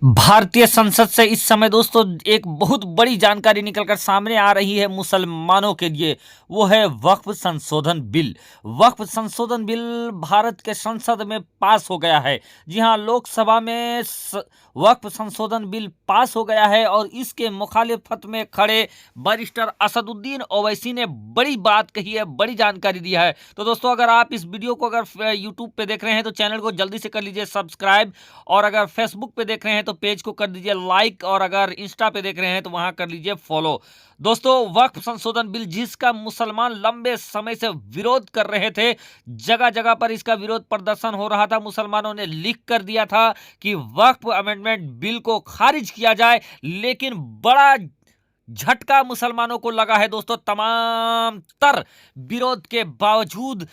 भारतीय संसद से इस समय दोस्तों एक बहुत बड़ी जानकारी निकलकर सामने आ रही है मुसलमानों के लिए। वो है वक्फ संशोधन बिल। वक्फ संशोधन बिल भारत के संसद में पास हो गया है। जी हां, लोकसभा में वक्फ संशोधन बिल पास हो गया है और इसके मुखालिफत में खड़े बैरिस्टर असदुद्दीन ओवैसी ने बड़ी बात कही है, बड़ी जानकारी दी है। तो दोस्तों, अगर आप इस वीडियो को अगर यूट्यूब पे देख रहे हैं तो चैनल को जल्दी से कर लीजिए सब्सक्राइब, और अगर फेसबुक पे देख रहे हैं तो पेज को कर दीजिए लाइक, और अगर इंस्टा पे देख रहे हैं तो वहां कर लीजिए फॉलो। दोस्तों, वक्फ संशोधन बिल जिसका मुसलमान लंबे समय से विरोध कर रहे थे, जगह जगह पर इसका विरोध प्रदर्शन हो रहा था। मुसलमानों ने लिख कर दिया था कि वक्फ अमेंडमेंट बिल को खारिज किया जाए, लेकिन बड़ा झटका मुसलमानों को लगा है दोस्तों। तमाम तर विरोध के बावजूद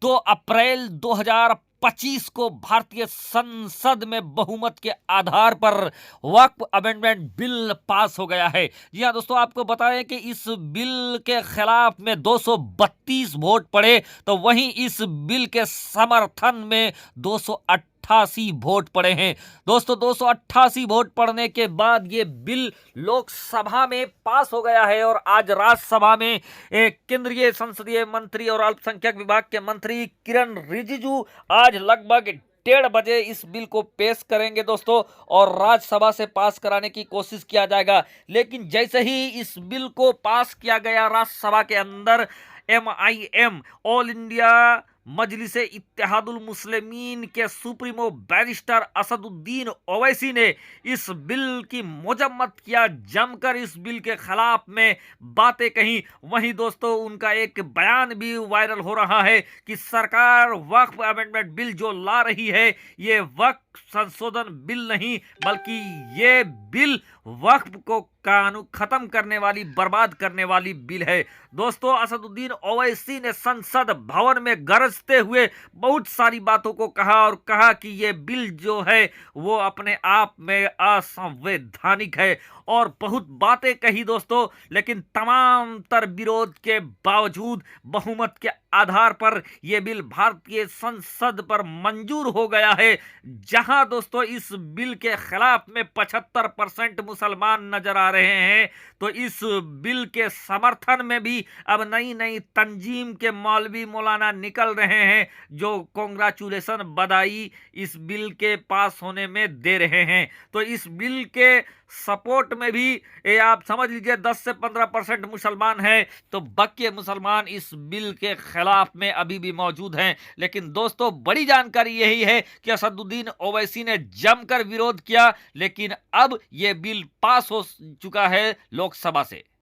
2 अप्रैल 2025 को भारतीय संसद में बहुमत के आधार पर वक्फ अमेंडमेंट बिल पास हो गया है। जी हां दोस्तों, आपको बताएं कि इस बिल के खिलाफ में 232 वोट पड़े, तो वहीं इस बिल के समर्थन में 288 वोट पड़े हैं। दोस्तों, 288 वोट पड़ने के बाद ये बिल लोकसभा में पास हो गया है और आज राज्यसभा में एक केंद्रीय संसदीय मंत्री और अल्पसंख्यक विभाग के मंत्री किरण रिजिजू आज लगभग 1:30 बजे इस बिल को पेश करेंगे दोस्तों, और राज्यसभा से पास कराने की कोशिश किया जाएगा। लेकिन जैसे ही इस बिल को पास किया गया राज्यसभा के अंदर, MIM all India Majlise Ittehadul Muslimeen के सुप्रीमो बैरिस्टर असदुद्दीन ओवैसी ने इस बिल की मजम्मत किया, जमकर इस बिल के खिलाफ में बातें कही। वहीं दोस्तों, उनका एक बयान भी वायरल हो रहा है कि सरकार वक्फ अमेंडमेंट बिल जो ला रही है, ये वक्फ संशोधन बिल नहीं, बल्कि ये बिल वक्फ को कानून खत्म करने वाली, बर्बाद करने वाली बिल है। दोस्तों, असदुद्दीन ओवैसी ने संसद भवन में गरजते हुए बहुत सारी बातों को कहा और कहा कि यह बिल जो है वो अपने आप में असंवैधानिक है, और बहुत बातें कही दोस्तों। लेकिन तमाम तर विरोध के बावजूद बहुमत के आधार पर यह बिल भारतीय संसद पर मंजूर हो गया है, जहां दोस्तों इस बिल के खिलाफ में 75% मुसलमान नजर आ रहे हैं। तो इस बिल के समर्थन में भी अब नई नई तंजीम के मौलवी मौलाना निकल रहे हैं, जो कांग्रेचुलेशन बधाई इस बिल के पास होने में दे रहे हैं। तो इस बिल के सपोर्ट में भी ये आप समझ लीजिए 10 से 15% मुसलमान हैं, तो बाकी मुसलमान इस बिल के खिलाफ में अभी भी मौजूद हैं। लेकिन दोस्तों, बड़ी जानकारी यही है कि असदुद्दीन ओवैसी ने जमकर विरोध किया, लेकिन अब यह बिल पास हो चुका है लोकसभा से।